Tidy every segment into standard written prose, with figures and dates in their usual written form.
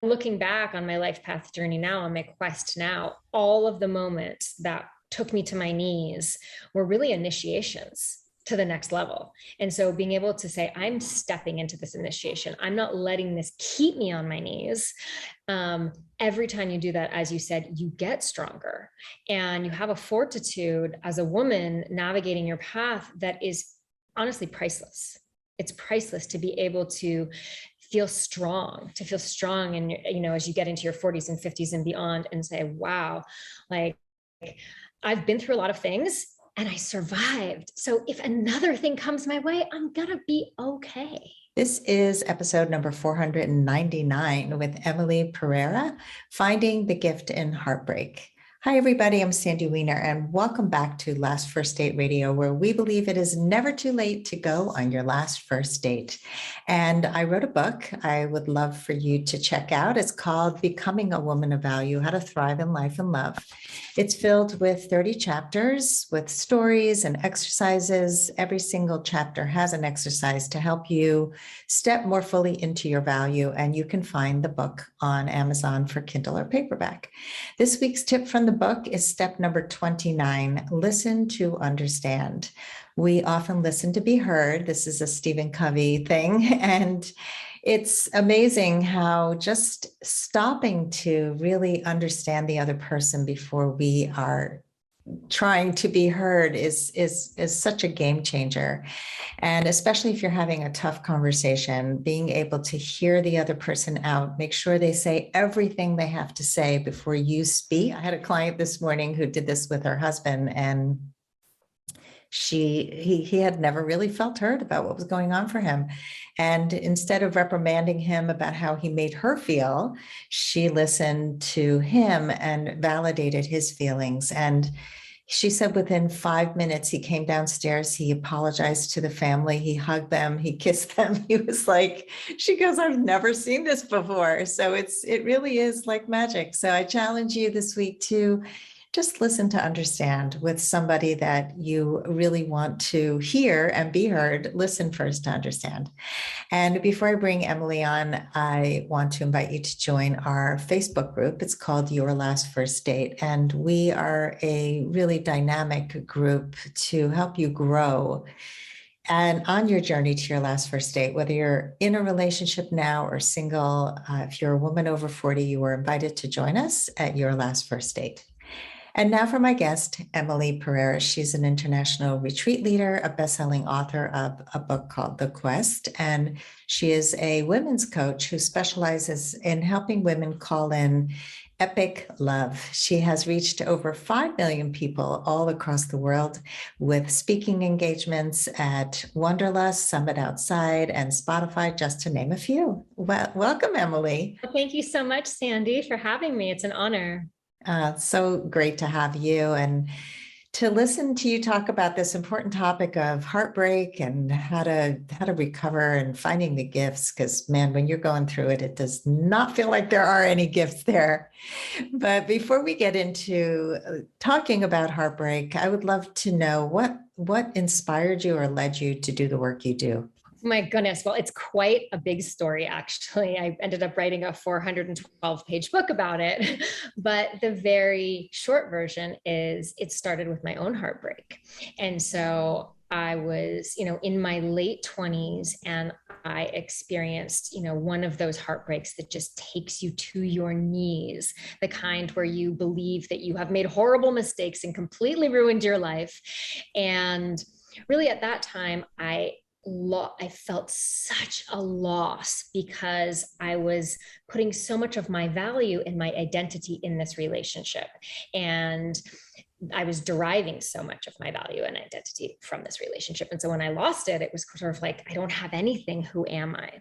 looking back on my life path journey now, on my quest now, all of the moments that took me to my knees were really initiations to the next level. And so being able to say, I'm stepping into this initiation, I'm not letting this keep me on my knees. Every time you do that, as you said, you get stronger and you have a fortitude as a woman navigating your path that is honestly priceless. It's priceless to be able to feel strong, and as you get into your 40s and 50s and beyond, and say, wow, like I've been through a lot of things and I survived. So if another thing comes my way, I'm gonna be okay. This is episode number 499 with Emily Pereira, Finding the Gift in Heartbreak. Hi, everybody. I'm Sandy Weiner, and welcome back to Last First Date Radio, where we believe it is never too late to go on your last first date. And I wrote a book I would love for you to check out. It's called Becoming a Woman of Value, How to Thrive in Life and Love. It's filled with 30 chapters with stories and exercises. Every single chapter has an exercise to help you step more fully into your value, and you can find the book on Amazon for Kindle or paperback. This week's tip from the book is step number 29, listen to understand. We often listen to be heard. This is a Stephen Covey thing, and it's amazing how just stopping to really understand the other person before we are trying to be heard is such a game changer. And especially if you're having a tough conversation, being able to hear the other person out, make sure they say everything they have to say before you speak. I had a client this morning who did this with her husband, and he had never really felt heard about what was going on for him. And instead of reprimanding him about how he made her feel, she listened to him and validated his feelings. And she said within 5 minutes, he came downstairs, he apologized to the family, he hugged them, he kissed them. He was like, she goes, I've never seen this before. So it really is like magic. So I challenge you this week to just listen to understand with somebody that you really want to hear and be heard. Listen first to understand. And before I bring Emily on, I want to invite you to join our Facebook group. It's called Your Last First Date. And we are a really dynamic group to help you grow and on your journey to your last first date, whether you're in a relationship now or single, if you're a woman over 40, you are invited to join us at Your Last First Date. And now for my guest, Emily Pereira. She's an international retreat leader, a best-selling author of a book called The Quest, and she is a women's coach who specializes in helping women call in epic love. She has reached over 5 million people all across the world with speaking engagements at Wanderlust, Summit Outside, and Spotify, just to name a few. Well, welcome, Emily. Well, thank you so much, Sandy, for having me. It's an honor. So great to have you and to listen to you talk about this important topic of heartbreak and how to recover and finding the gifts. Because man, when you're going through it, it does not feel like there are any gifts there. But before we get into talking about heartbreak, I would love to know what inspired you or led you to do the work you do. My goodness. Well, it's quite a big story, actually. I ended up writing a 412-page book about it. But the very short version is it started with my own heartbreak. And so I was, in my late 20s, and I experienced, one of those heartbreaks that just takes you to your knees, the kind where you believe that you have made horrible mistakes and completely ruined your life. And really at that time, I felt such a loss because I was putting so much of my value and my identity in this relationship. And I was deriving so much of my value and identity from this relationship. And so when I lost it, it was sort of like, I don't have anything. Who am I?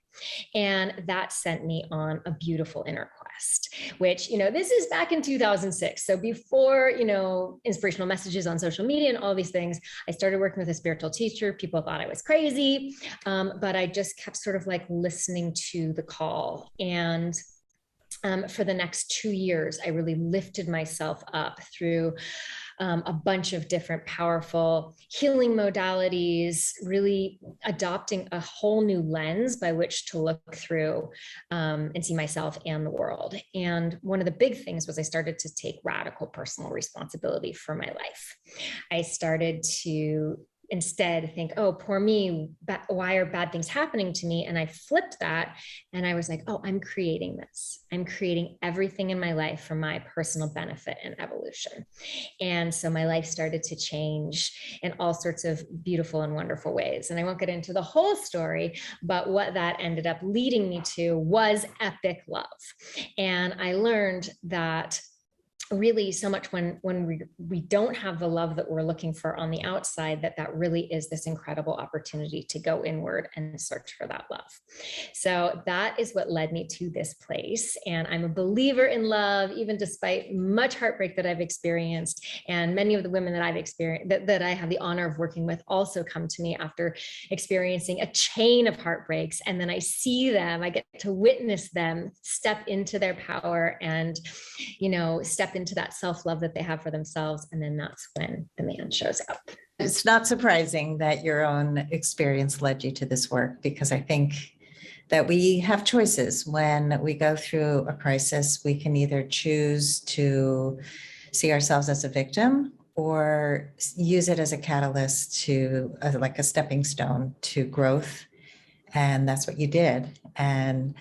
And that sent me on a beautiful inner quest, which, this is back in 2006. So before, inspirational messages on social media and all these things, I started working with a spiritual teacher. People thought I was crazy, but I just kept sort of like listening to the call. And for the next 2 years, I really lifted myself up through a bunch of different powerful healing modalities, really adopting a whole new lens by which to look through and see myself and the world. And one of the big things was I started to take radical personal responsibility for my life. I started to instead think, oh, poor me, why are bad things happening to me? And I flipped that and I was like, oh, I'm creating this. I'm creating everything in my life for my personal benefit and evolution. And so my life started to change in all sorts of beautiful and wonderful ways. And I won't get into the whole story, but what that ended up leading me to was epic love. And I learned that really so much when we don't have the love that we're looking for on the outside, that really is this incredible opportunity to go inward and search for that love. So that is what led me to this place. And I'm a believer in love, even despite much heartbreak that I've experienced. And many of the women that I've experienced, that I have the honor of working with, also come to me after experiencing a chain of heartbreaks. And then I see them, I get to witness them step into their power and, step into that self-love that they have for themselves. And then that's when the man shows up. It's not surprising that your own experience led you to this work, because I think that we have choices when we go through a crisis. We can either choose to see ourselves as a victim or use it as a catalyst to like a stepping stone to growth. And that's what you did. And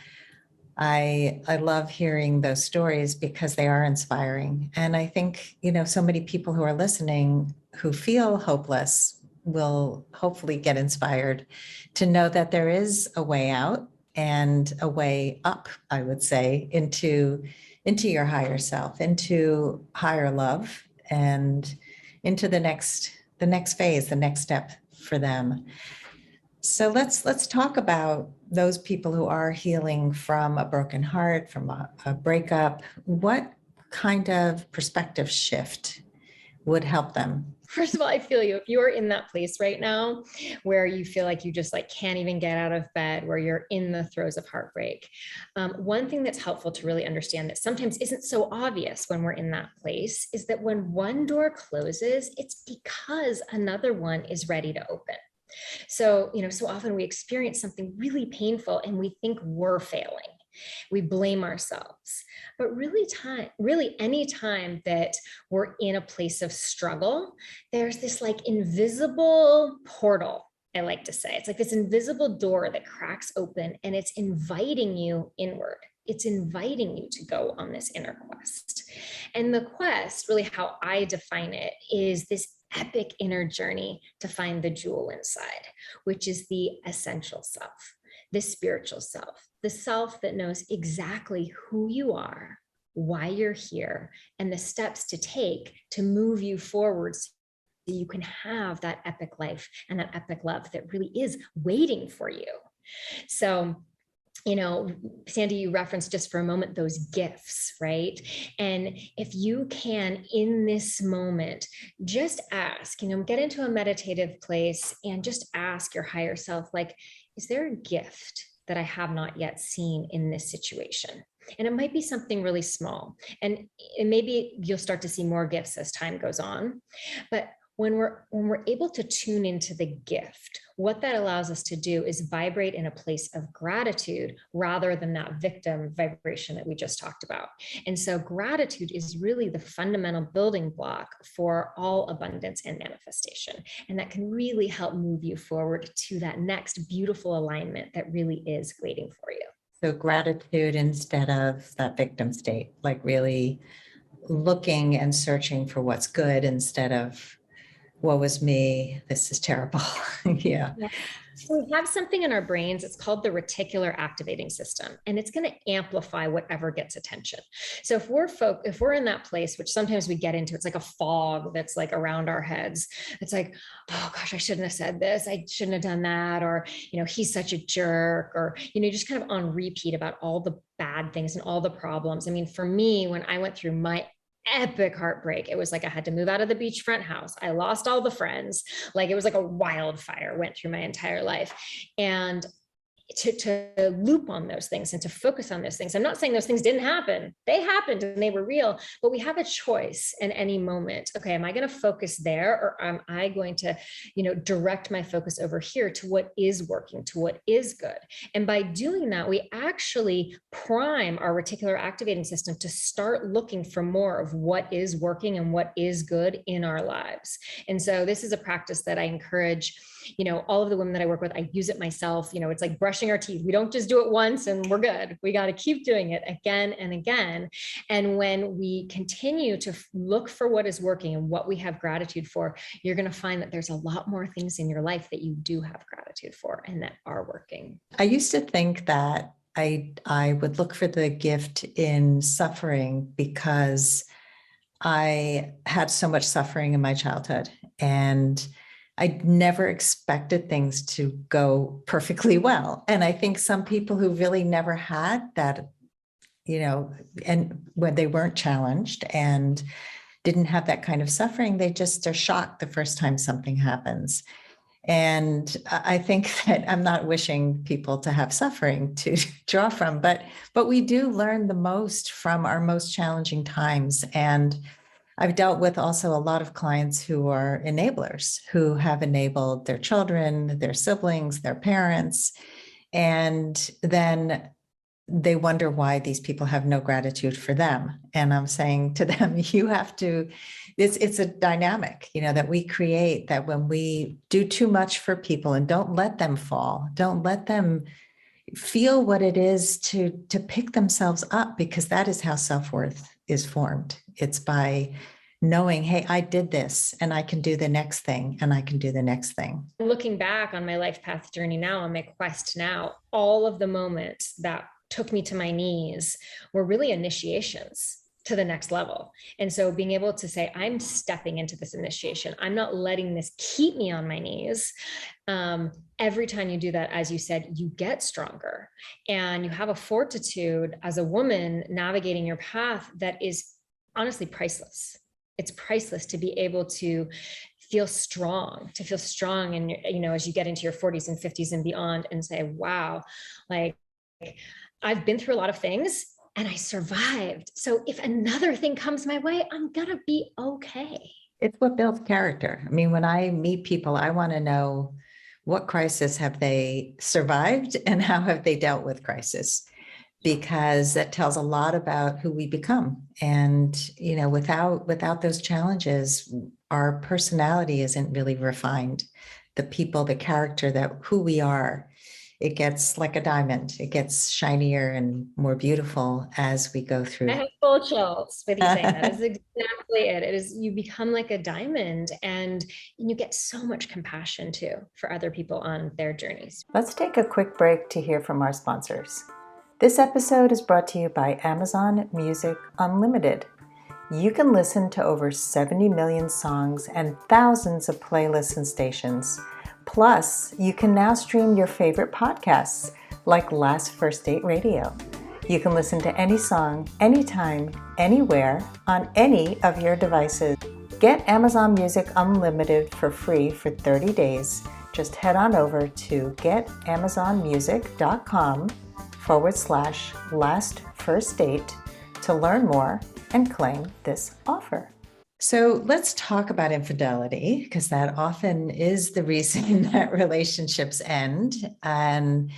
I love hearing those stories because they are inspiring. And I think, so many people who are listening who feel hopeless will hopefully get inspired to know that there is a way out and a way up, I would say, into your higher self, into higher love, and into the next phase, the next step for them. So let's talk about those people who are healing from a broken heart, from a breakup. What kind of perspective shift would help them? First of all, I feel you. If you're in that place right now where you feel like you just can't even get out of bed, where you're in the throes of heartbreak, one thing that's helpful to really understand that sometimes isn't so obvious when we're in that place is that when one door closes, it's because another one is ready to open. So, so often we experience something really painful and we think we're failing. We blame ourselves. But really any time that we're in a place of struggle, there's this invisible portal, I like to say. It's like this invisible door that cracks open and it's inviting you inward. It's inviting you to go on this inner quest. And the quest, really how I define it, is this epic inner journey to find the jewel inside, which is the essential self, the spiritual self, the self that knows exactly who you are, why you're here, and the steps to take to move you forward so you can have that epic life and that epic love that really is waiting for you. So, Sandy, you referenced just for a moment those gifts, right? And if you can, in this moment, just ask, get into a meditative place and just ask your higher self, is there a gift that I have not yet seen in this situation? And it might be something really small. And maybe you'll start to see more gifts as time goes on. But when we're able to tune into the gift, what that allows us to do is vibrate in a place of gratitude rather than that victim vibration that we just talked about. And so gratitude is really the fundamental building block for all abundance and manifestation. And that can really help move you forward to that next beautiful alignment that really is waiting for you. So gratitude instead of that victim state, really looking and searching for what's good instead of woe was me, this is terrible. Yeah. So we have something in our brains, it's called the reticular activating system, and it's going to amplify whatever gets attention. So if we're in that place, which sometimes we get into, it's like a fog that's around our heads. It's like, oh gosh, I shouldn't have said this. I shouldn't have done that. Or, he's such a jerk, or, just kind of on repeat about all the bad things and all the problems. I mean, for me, when I went through my epic heartbreak, it was I had to move out of the beachfront house. I lost all the friends. It was like a wildfire went through my entire life. And to loop on those things and to focus on those things. I'm not saying those things didn't happen. They happened and they were real, but we have a choice in any moment. Okay, am I going to focus there, or am I going to, direct my focus over here to what is working, to what is good? And by doing that, we actually prime our reticular activating system to start looking for more of what is working and what is good in our lives. And so this is a practice that I encourage, all of the women that I work with. I use it myself. It's like brushing our teeth. We don't just do it once and we're good. We got to keep doing it again and again. And when we continue to look for what is working and what we have gratitude for, you're going to find that there's a lot more things in your life that you do have gratitude for and that are working. I used to think that I would look for the gift in suffering because I had so much suffering in my childhood, and I never expected things to go perfectly well. And I think some people who really never had that, and when they weren't challenged and didn't have that kind of suffering, they just are shocked the first time something happens. And I think that I'm not wishing people to have suffering to draw from, but we do learn the most from our most challenging times. And I've dealt with also a lot of clients who are enablers, who have enabled their children, their siblings, their parents, and then they wonder why these people have no gratitude for them. And I'm saying to them, you have to, it's a dynamic, that we create, that when we do too much for people and don't let them fall, don't let them feel what it is to pick themselves up, because that is how self-worth is formed. It's by knowing, hey, I did this and I can do the next thing and I can do the next thing. Looking back on my life path journey now, on my quest now, all of the moments that took me to my knees were really initiations to the next level. And so being able to say, I'm stepping into this initiation, I'm not letting this keep me on my knees. Every time you do that, as you said, you get stronger and you have a fortitude as a woman navigating your path that is honestly priceless. It's priceless to be able to feel strong, and, as you get into your 40s and 50s and beyond, and say, wow, like I've been through a lot of things and I survived. So if another thing comes my way, I'm going to be okay. It's what builds character. I mean, when I meet people, I want to know what crisis have they survived and how have they dealt with crisis, because that tells a lot about who we become. And, without those challenges, our personality isn't really refined. The people, the character, that who we are, it gets like a diamond. It gets shinier and more beautiful as we go through. I have full chills with you saying that. That is exactly it. It is, you become like a diamond, and you get so much compassion too for other people on their journeys. Let's take a quick break to hear from our sponsors. This episode is brought to you by Amazon Music Unlimited. You can listen to over 70 million songs and thousands of playlists and stations. Plus, you can now stream your favorite podcasts like Last First Date Radio. You can listen to any song, anytime, anywhere, on any of your devices. Get Amazon Music Unlimited for free for 30 days. Just head on over to getamazonmusic.com/last-first-date to learn more and claim this offer. So let's talk about infidelity, because that often is the reason that relationships end. And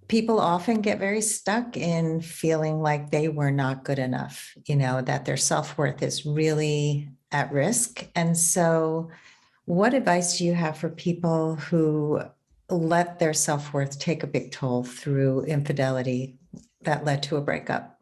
people often get very stuck in feeling like they were not good enough, that their self-worth is really at risk. And so what advice do you have for people who let their self-worth take a big toll through infidelity that led to a breakup?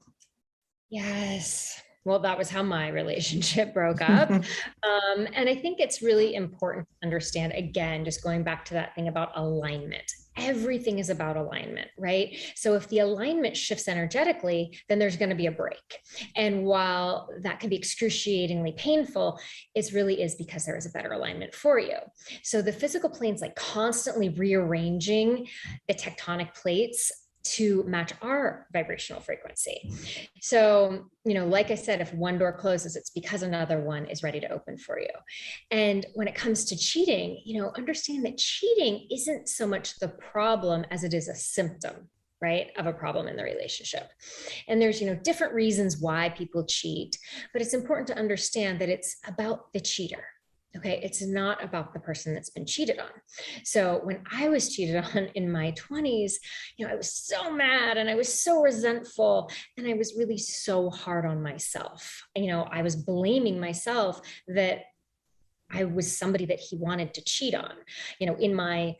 Yes. Well, that was how my relationship broke up. And I think it's really important to understand, again, just going back to that thing about alignment. Everything is about alignment, right? So if the alignment shifts energetically, then there's going to be a break. And while that can be excruciatingly painful, it really is because there is a better alignment for you. So the physical plane's like constantly rearranging the tectonic plates to match our vibrational frequency. So, like I said, if one door closes, it's because another one is ready to open for you. And when it comes to cheating, understand that cheating isn't so much the problem as it is a symptom, right, of a problem in the relationship. And there's, different reasons why people cheat, but it's important to understand that it's about the cheater. Okay, it's not about the person that's been cheated on. So when I was cheated on in my 20s, I was so mad and I was so resentful and I was really so hard on myself. I was blaming myself that I was somebody that he wanted to cheat on, in my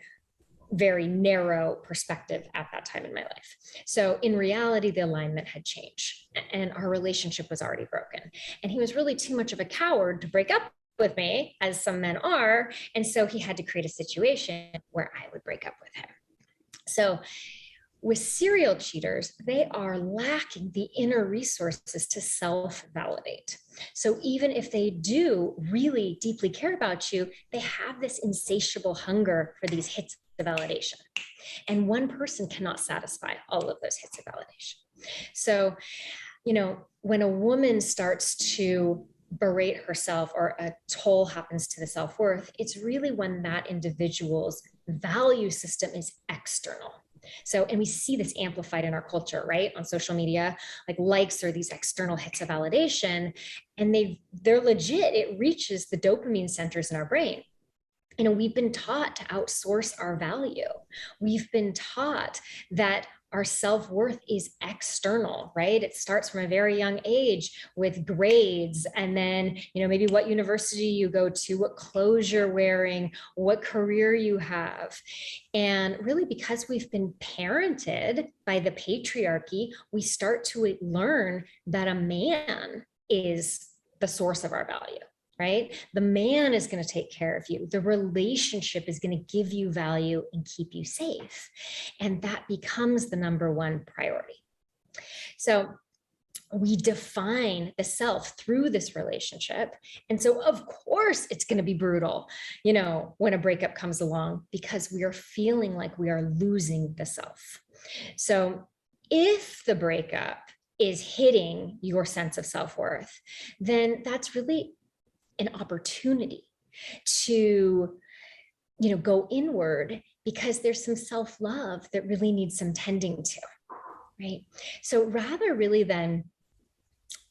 very narrow perspective at that time in my life. So in reality, the alignment had changed and our relationship was already broken. And he was really too much of a coward to break up with me, as some men are. And so he had to create a situation where I would break up with him. So with serial cheaters, they are lacking the inner resources to self-validate. So even if they do really deeply care about you, they have this insatiable hunger for these hits of validation. And one person cannot satisfy all of those hits of validation. So, when a woman starts to berate herself or a toll happens to the self-worth, it's really when that individual's value system is external. So, and we see this amplified in our culture, right? On social media, like likes are these external hits of validation, and they're legit. It reaches the dopamine centers in our brain. We've been taught to outsource our value. We've been taught that our self-worth is external, right? It starts from a very young age with grades, and then, maybe what university you go to, what clothes you're wearing, what career you have. And really, because we've been parented by the patriarchy, we start to learn that a man is the source of our value. Right? The man is going to take care of you. The relationship is going to give you value and keep you safe. And that becomes the number one priority. So we define the self through this relationship. And so of course it's going to be brutal, when a breakup comes along, because we are feeling like we are losing the self. So if the breakup is hitting your sense of self-worth, then that's really an opportunity to, go inward, because there's some self-love that really needs some tending to, right? So rather really than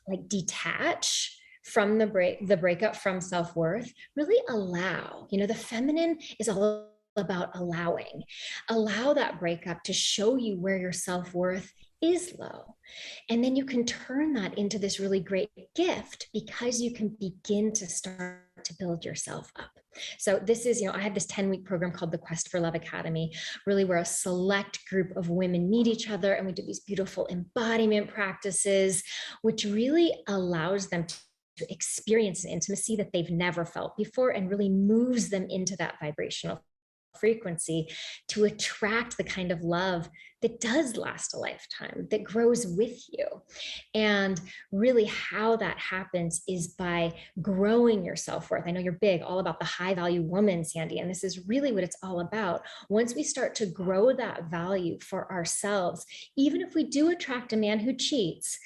like detach from the breakup from self-worth, really allow, the feminine is all about allow that breakup to show you where your self-worth is low. And then you can turn that into this really great gift, because you can begin to start to build yourself up. So this is, I have this 10-week program called the Quest for Love Academy, really where a select group of women meet each other and we do these beautiful embodiment practices, which really allows them to experience an intimacy that they've never felt before and really moves them into that vibrational frequency to attract the kind of love that does last a lifetime, that grows with you. And really how that happens is by growing your self-worth. I know you're big, all about the high value woman, Sandy, and this is really what it's all about. Once we start to grow that value for ourselves, even if we do attract a man who cheats,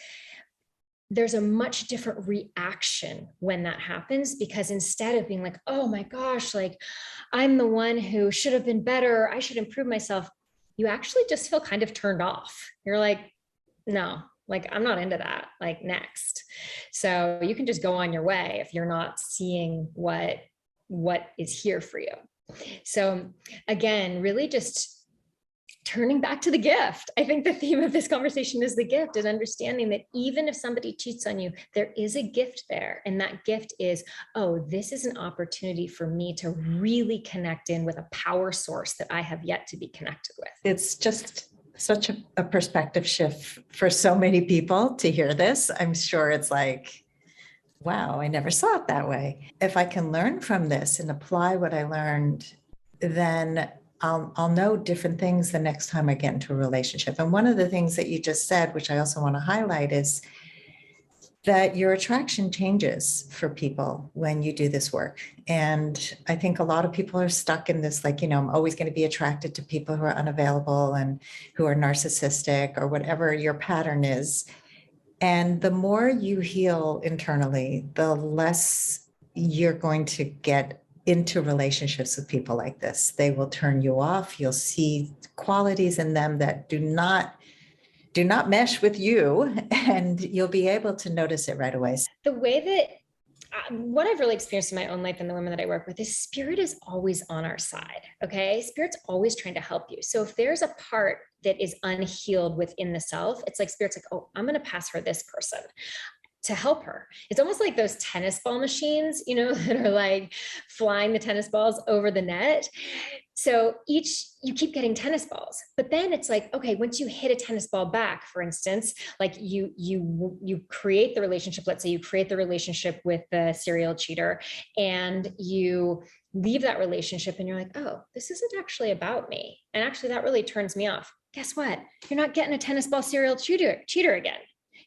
there's a much different reaction when that happens, because instead of being like, oh my gosh, like I'm the one who should have been better, I should improve myself, you actually just feel kind of turned off. You're like, no, like I'm not into that, like next. So you can just go on your way if you're not seeing what is here for you. So again, really just turning back to the gift. I think the theme of this conversation is the gift, is understanding that even if somebody cheats on you, there is a gift there. And that gift is, oh, this is an opportunity for me to really connect in with a power source that I have yet to be connected with. It's just such a perspective shift for so many people to hear this. I'm sure it's like, wow, I never saw it that way. If I can learn from this and apply what I learned, then I'll know different things the next time I get into a relationship. And one of the things that you just said, which I also want to highlight, is that your attraction changes for people when you do this work. And I think a lot of people are stuck in this, like, I'm always going to be attracted to people who are unavailable and who are narcissistic or whatever your pattern is. And the more you heal internally, the less you're going to get into relationships with people like this. They will turn you off. You'll see qualities in them that do not mesh with you, and you'll be able to notice it right away. The way that what I've really experienced in my own life and the women that I work with is spirit is always on our side. Okay. Spirit's always trying to help you. So if there's a part that is unhealed within the self, it's like spirit's like, oh, I'm going to pass her this person to help her. It's almost like those tennis ball machines, that are like flying the tennis balls over the net. So you keep getting tennis balls, but then it's like, okay, once you hit a tennis ball back, for instance, like you create the relationship. Let's say you create the relationship with the serial cheater and you leave that relationship and you're like, oh, this isn't actually about me. And actually that really turns me off. Guess what? You're not getting a tennis ball serial cheater again.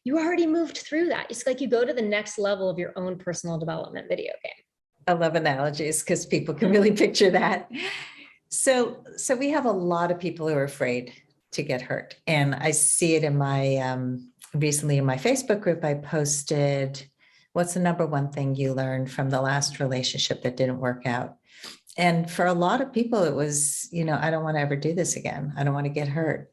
You already moved through that. It's like you go to the next level of your own personal development video game. I love analogies because people can really picture that. So we have a lot of people who are afraid to get hurt. And I see it in my, recently in my Facebook group, I posted, what's the number one thing you learned from the last relationship that didn't work out? And for a lot of people, it was, I don't want to ever do this again. I don't want to get hurt.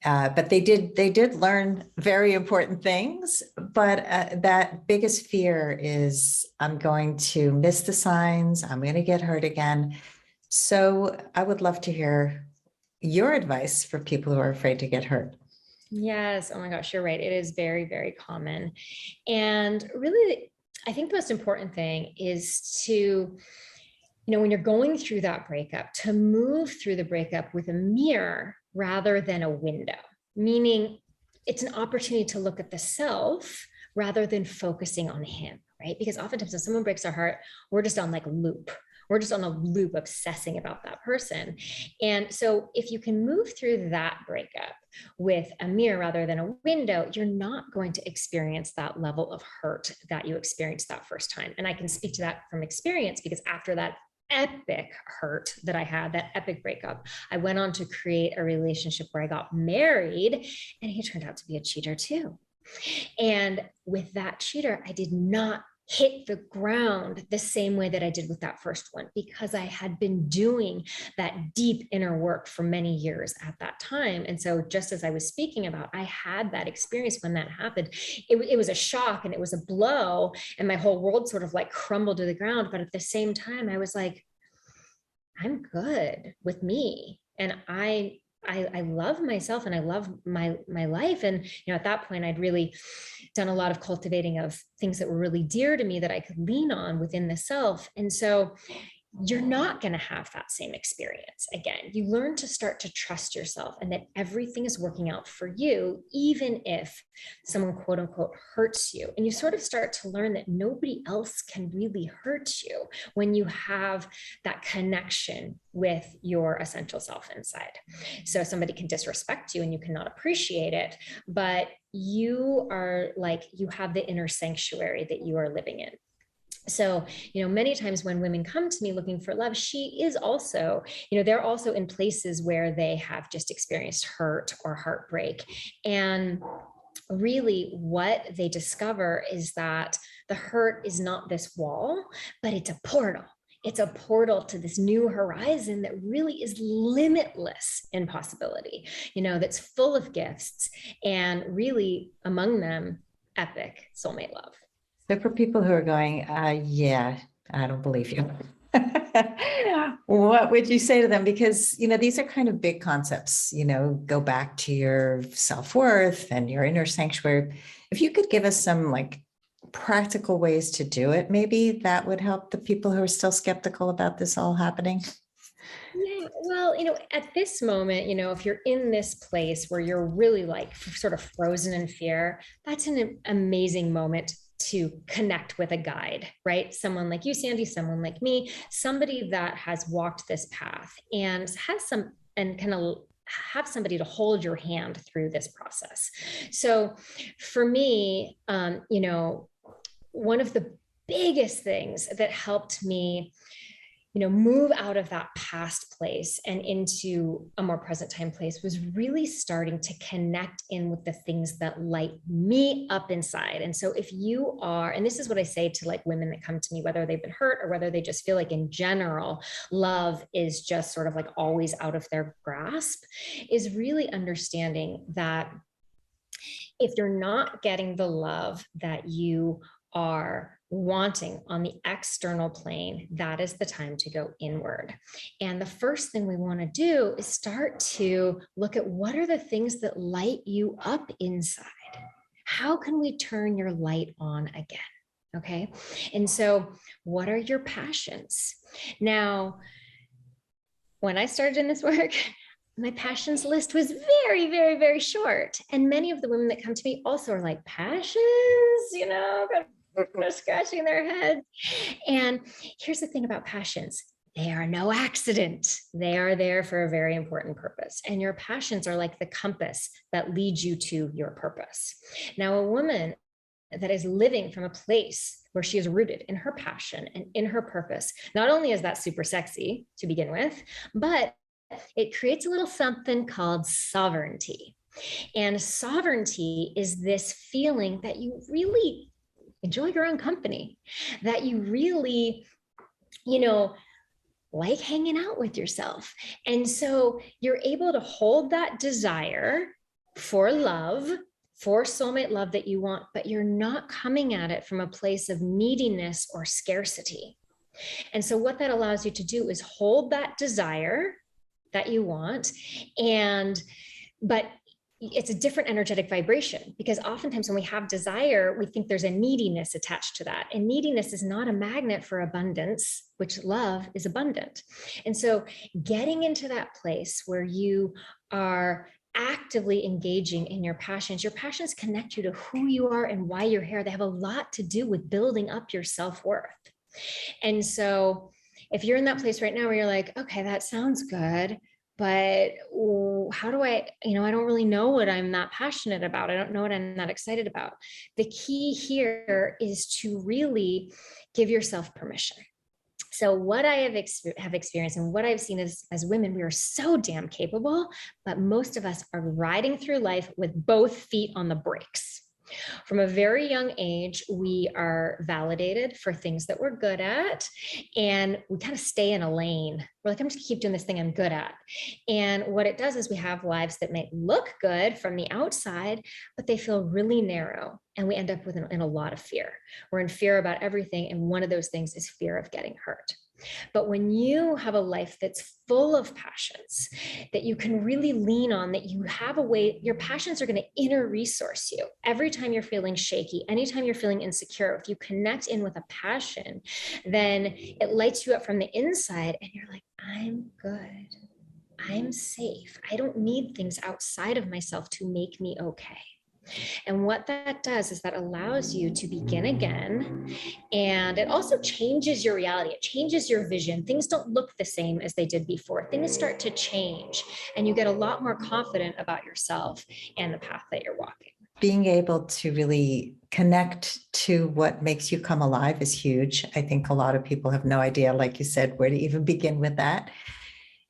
But they did learn very important things. But that biggest fear is I'm going to miss the signs. I'm going to get hurt again. So I would love to hear your advice for people who are afraid to get hurt. Yes. Oh my gosh, you're right. It is very, very common. And really, I think the most important thing is to, when you're going through that breakup, to move through the breakup with a mirror rather than a window, meaning it's an opportunity to look at the self rather than focusing on him, right? Because oftentimes when someone breaks our heart, we're just on like loop. We're just on a loop obsessing about that person. And so if you can move through that breakup with a mirror rather than a window, you're not going to experience that level of hurt that you experienced that first time. And I can speak to that from experience because after that epic hurt that I had, that epic breakup, I went on to create a relationship where I got married and he turned out to be a cheater too. And with that cheater, I did not hit the ground the same way that I did with that first one because I had been doing that deep inner work for many years at that time. And so just as I was speaking about, I had that experience when that happened. It was a shock and it was a blow and my whole world sort of like crumbled to the ground. But at the same time, I was like, I'm good with me. And I love myself and I love my life. And, at that point I'd really done a lot of cultivating of things that were really dear to me that I could lean on within the self. And so you're not going to have that same experience again. You learn to start to trust yourself and that everything is working out for you, even if someone quote unquote hurts you. And you sort of start to learn that nobody else can really hurt you when you have that connection with your essential self inside. So somebody can disrespect you and you cannot appreciate it, but you are like, you have the inner sanctuary that you are living in. So, many times when women come to me looking for love, she is also, they're also in places where they have just experienced hurt or heartbreak. And really what they discover is that the hurt is not this wall, but it's a portal. It's a portal to this new horizon that really is limitless in possibility, that's full of gifts and really among them, epic soulmate love. So for people who are going, yeah, I don't believe you. What would you say to them? Because, these are kind of big concepts, go back to your self-worth and your inner sanctuary. If you could give us some like practical ways to do it, maybe that would help the people who are still skeptical about this all happening. Yeah, well, at this moment, if you're in this place where you're really like sort of frozen in fear, that's an amazing moment to connect with a guide, right? Someone like you, Sandy, someone like me, somebody that has walked this path and has some and kind of have somebody to hold your hand through this process. So for me, one of the biggest things that helped me move out of that past place and into a more present time place was really starting to connect in with the things that light me up inside. And so if you are, and this is what I say to like women that come to me, whether they've been hurt or whether they just feel like in general, love is just sort of like always out of their grasp, is really understanding that if you're not getting the love that you are wanting on the external plane, that is the time to go inward. And the first thing we want to do is start to look at what are the things that light you up inside. How can we turn your light on again? Okay. And so, what are your passions? Now, when I started in this work, my passions list was very, very, very short. And many of the women that come to me also are like, passions, scratching their heads. And here's the thing about passions. They are no accident. They are there for a very important purpose. And your passions are like the compass that leads you to your purpose. Now, a woman that is living from a place where she is rooted in her passion and in her purpose, not only is that super sexy to begin with, but it creates a little something called sovereignty. And sovereignty is this feeling that you really enjoy your own company, that you really, like hanging out with yourself. And so you're able to hold that desire for love, for soulmate love that you want, but you're not coming at it from a place of neediness or scarcity. And so what that allows you to do is hold that desire that you want, but it's a different energetic vibration, because oftentimes when we have desire, we think there's a neediness attached to that. And neediness is not a magnet for abundance, which love is abundant. And so getting into that place where you are actively engaging in your passions connect you to who you are and why you're here. They have a lot to do with building up your self-worth. And so if you're in that place right now where you're like, okay, that sounds good, but how do I don't really know what I'm not passionate about. I don't know what I'm not excited about. The key here is to really give yourself permission. So what I have experienced and what I've seen as women, we are so damn capable, but most of us are riding through life with both feet on the brakes. From a very young age, we are validated for things that we're good at, and we kind of stay in a lane. We're like, I'm just gonna keep doing this thing I'm good at. And what it does is we have lives that may look good from the outside, but they feel really narrow. And we end up in a lot of fear. We're in fear about everything. And one of those things is fear of getting hurt. But when you have a life that's full of passions that you can really lean on, that you have a way, your passions are going to inner resource you. Every time you're feeling shaky, anytime you're feeling insecure, if you connect in with a passion, then it lights you up from the inside and you're like, I'm good. I'm safe. I don't need things outside of myself to make me okay. And what that does is that allows you to begin again. And it also changes your reality. It changes your vision. Things don't look the same as they did before. Things start to change, and you get a lot more confident about yourself and the path that you're walking. Being able to really connect to what makes you come alive is huge. I think a lot of people have no idea, like you said, where to even begin with that.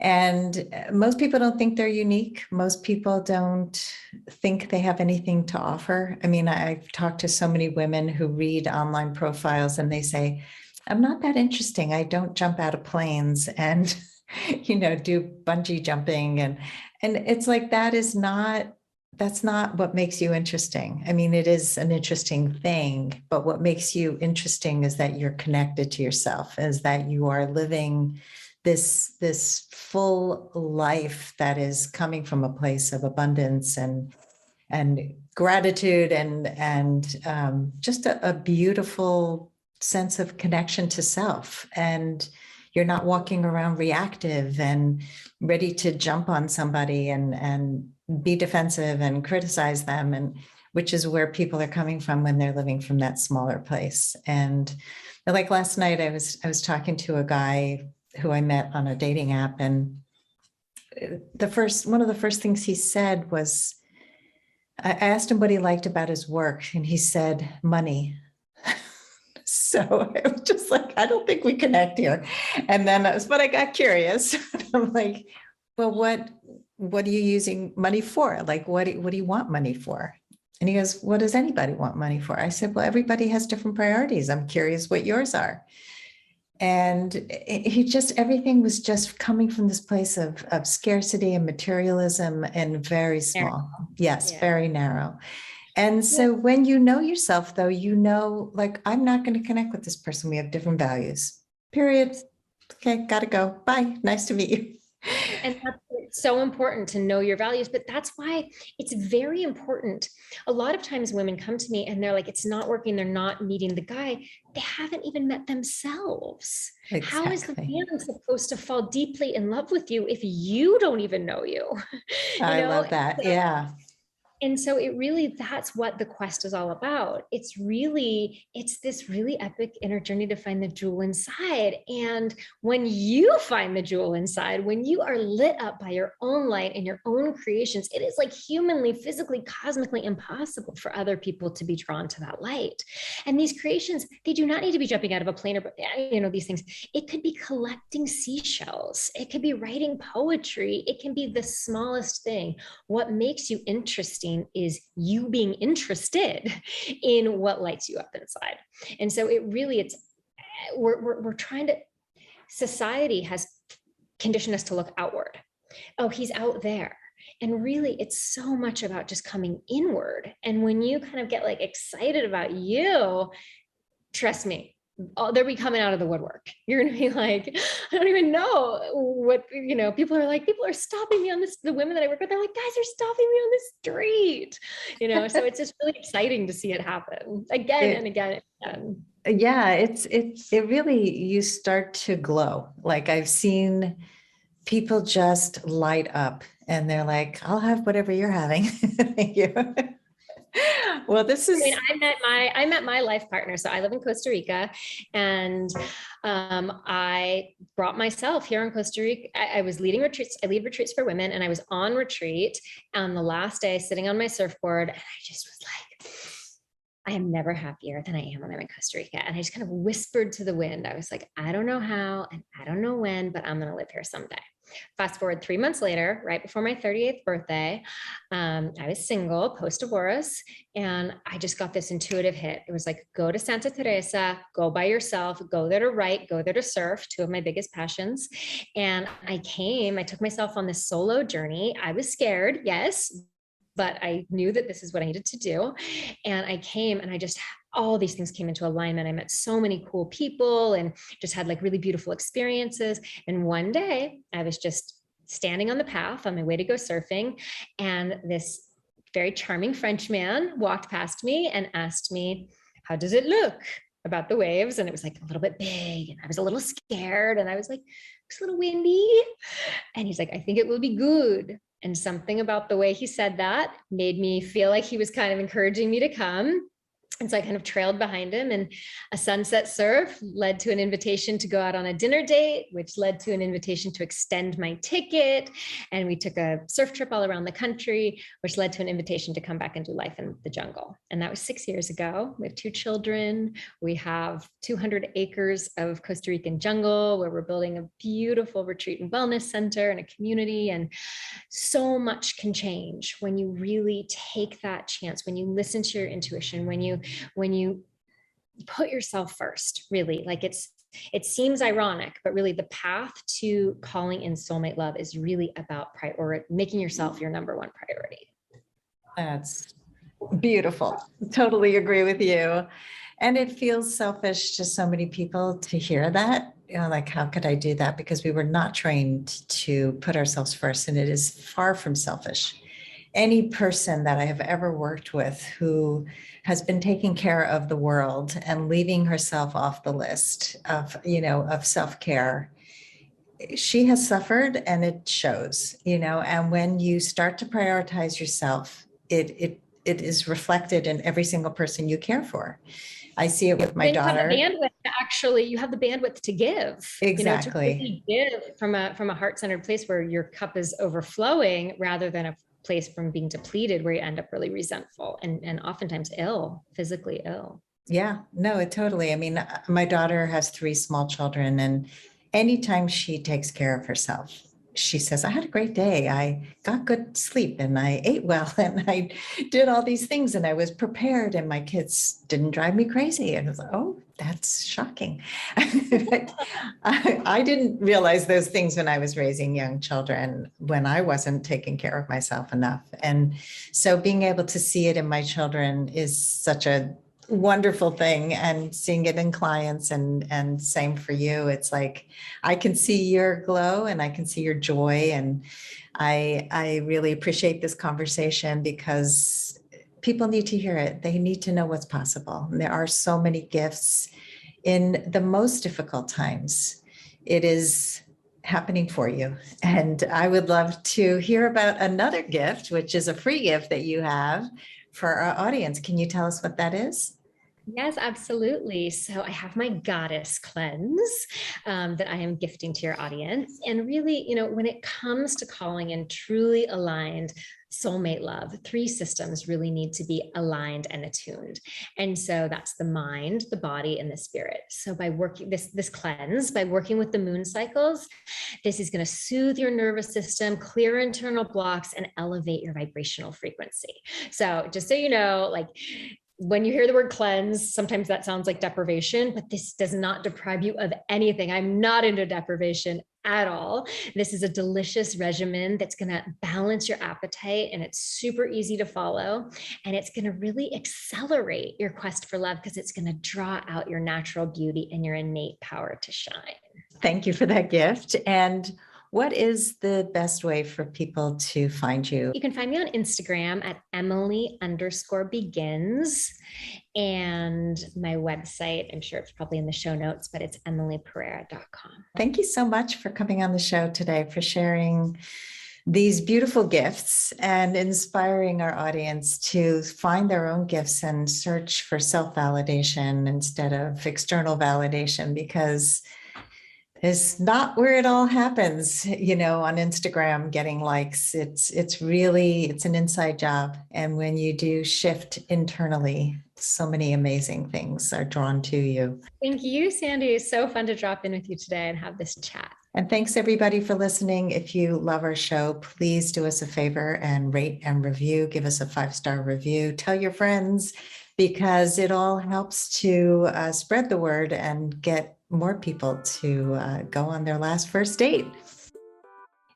And most people don't think they're unique. Most people don't think they have anything to offer. I mean, I've talked to so many women who read online profiles and they say, I'm not that interesting. I don't jump out of planes and, do bungee jumping. And it's like, that's not what makes you interesting. I mean, it is an interesting thing, but what makes you interesting is that you're connected to yourself, is that you are living this full life that is coming from a place of abundance and gratitude and just a beautiful sense of connection to self. And you're not walking around reactive and ready to jump on somebody and be defensive and criticize them, and which is where people are coming from when they're living from that smaller place. And like last night, I was talking to a guy who I met on a dating app, and one of the first things he said was, I asked him what he liked about his work, and he said, money. So it was just like, I don't think we connect here. And then but I got curious. I'm like, well, what are you using money for? Like, what do you want money for? And he goes, what does anybody want money for? I said, well, everybody has different priorities. I'm curious what yours are. And he just, everything was just coming from this place of scarcity and materialism, and very small. Yes, Yeah. very narrow. And so when you know yourself, though, you know, like, I'm not going to connect with this person. We have different values, period. Okay, gotta go. Bye. Nice to meet you. And that's so important to know your values, but that's why it's very important. A lot of times women come to me and they're like, it's not working. They're not meeting the guy. They haven't even met themselves. Exactly. How is the man supposed to fall deeply in love with you if you don't even know you? I love that. So, Yeah. and so it really, that's what the quest is all about. It's this really epic inner journey to find the jewel inside. And when you find the jewel inside, when you are lit up by your own light and your own creations, it is like humanly, physically, cosmically impossible for other people to be drawn to that light. And these creations, they do not need to be jumping out of a plane or, these things. It could be collecting seashells. It could be writing poetry. It can be the smallest thing. What makes you interesting is you being interested in what lights you up inside. And so we're trying to, society has conditioned us to look outward. Oh, he's out there. And really, it's so much about just coming inward. And when you kind of get like excited about you, trust me, they'll be coming out of the woodwork. You're going to be like, I don't even know what, people are stopping me on this. The women that I work with, they're like, guys are stopping me on the street, so it's just really exciting to see it happen again and again and again. Yeah, it really, you start to glow. Like, I've seen people just light up and they're like, I'll have whatever you're having. Thank you. Well, this is. I met my life partner. So I live in Costa Rica, and I brought myself here in Costa Rica. I was leading retreats. I lead retreats for women, and I was on retreat on the last day, sitting on my surfboard, and I just was like, I am never happier than I am when I'm in Costa Rica. And I just kind of whispered to the wind. I was like, I don't know how, and I don't know when, but I'm going to live here someday. Fast forward 3 months later, right before my 38th birthday, I was single, post-divorce, and I just got this intuitive hit. It was like, go to Santa Teresa, go by yourself, go there to write, go there to surf, two of my biggest passions. And I took myself on this solo journey. I was scared, yes, but I knew that this is what I needed to do. And I came and all these things came into alignment. I met so many cool people and just had like really beautiful experiences. And one day I was just standing on the path on my way to go surfing. And this very charming French man walked past me and asked me, how does it look about the waves? And it was like a little bit big. And I was a little scared. And I was like, it's a little windy. And he's like, I think it will be good. And something about the way he said that made me feel like he was kind of encouraging me to come. And so I kind of trailed behind him, and a sunset surf led to an invitation to go out on a dinner date, which led to an invitation to extend my ticket. And we took a surf trip all around the country, which led to an invitation to come back and do life in the jungle. And that was 6 years ago. We have 2 children. We have 200 acres of Costa Rican jungle where we're building a beautiful retreat and wellness center and a community. And so much can change when you really take that chance, when you listen to your intuition, when you put yourself first, really. Like, it seems ironic, but really the path to calling in soulmate love is really about making yourself your number one priority. That's beautiful. Totally agree with you. And it feels selfish to so many people to hear that. Like, how could I do that? Because we were not trained to put ourselves first, and it is far from selfish. Any person that I have ever worked with who has been taking care of the world and leaving herself off the list of self-care, she has suffered, and it shows, and when you start to prioritize yourself, it it is reflected in every single person you care for. I see it with my Then you have the daughter. bandwidth to actually, you have the bandwidth to give, to Exactly. really give from a heart-centered place where your cup is overflowing rather than a place from being depleted where you end up really resentful and oftentimes ill, physically ill. Yeah, no, it totally. I mean, my daughter has three small children, and anytime she takes care of herself, she says, I had a great day. I got good sleep and I ate well and I did all these things and I was prepared and my kids didn't drive me crazy. And I was like, oh, that's shocking. I didn't realize those things when I was raising young children, when I wasn't taking care of myself enough. And so being able to see it in my children is such a wonderful thing, and seeing it in clients, and same for you. It's like I can see your glow and I can see your joy, and I really appreciate this conversation because people need to hear it. They need to know what's possible. And there are so many gifts in the most difficult times. It is happening for you. And I would love to hear about another gift, which is a free gift that you have for our audience. Can you tell us what that is? Yes, absolutely. So I have my goddess cleanse that I am gifting to your audience. And really, when it comes to calling in truly aligned soulmate love, three systems really need to be aligned and attuned. And so that's the mind, the body, and the spirit. So by working this cleanse, by working with the moon cycles, this is going to soothe your nervous system, clear internal blocks, and elevate your vibrational frequency. So just so you know, like, when you hear the word cleanse, sometimes that sounds like deprivation, but this does not deprive you of anything. I'm not into deprivation at all. This is a delicious regimen that's going to balance your appetite, and it's super easy to follow. And it's going to really accelerate your quest for love because it's going to draw out your natural beauty and your innate power to shine. Thank you for that gift. And what is the best way for people to find you? You can find me on Instagram at Emily_begins. And my website, I'm sure it's probably in the show notes, but it's emilypereira.com. Thank you so much for coming on the show today, for sharing these beautiful gifts and inspiring our audience to find their own gifts and search for self-validation instead of external validation, because it's not where it all happens, on Instagram, getting likes. It's an inside job. And when you do shift internally, so many amazing things are drawn to you. Thank you, Sandy. It's so fun to drop in with you today and have this chat. And thanks everybody for listening. If you love our show, please do us a favor and rate and review. Give us a 5-star review. Tell your friends, because it all helps to spread the word and get more people to go on their last first date.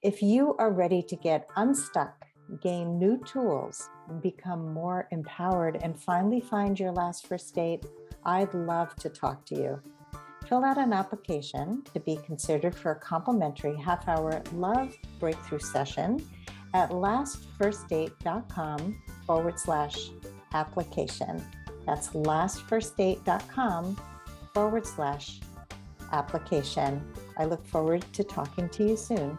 If you are ready to get unstuck, gain new tools, become more empowered, and finally find your last first date, I'd love to talk to you. Fill out an application to be considered for a complimentary half-hour love breakthrough session at lastfirstdate.com/application. That's lastfirstdate.com/application. I look forward to talking to you soon.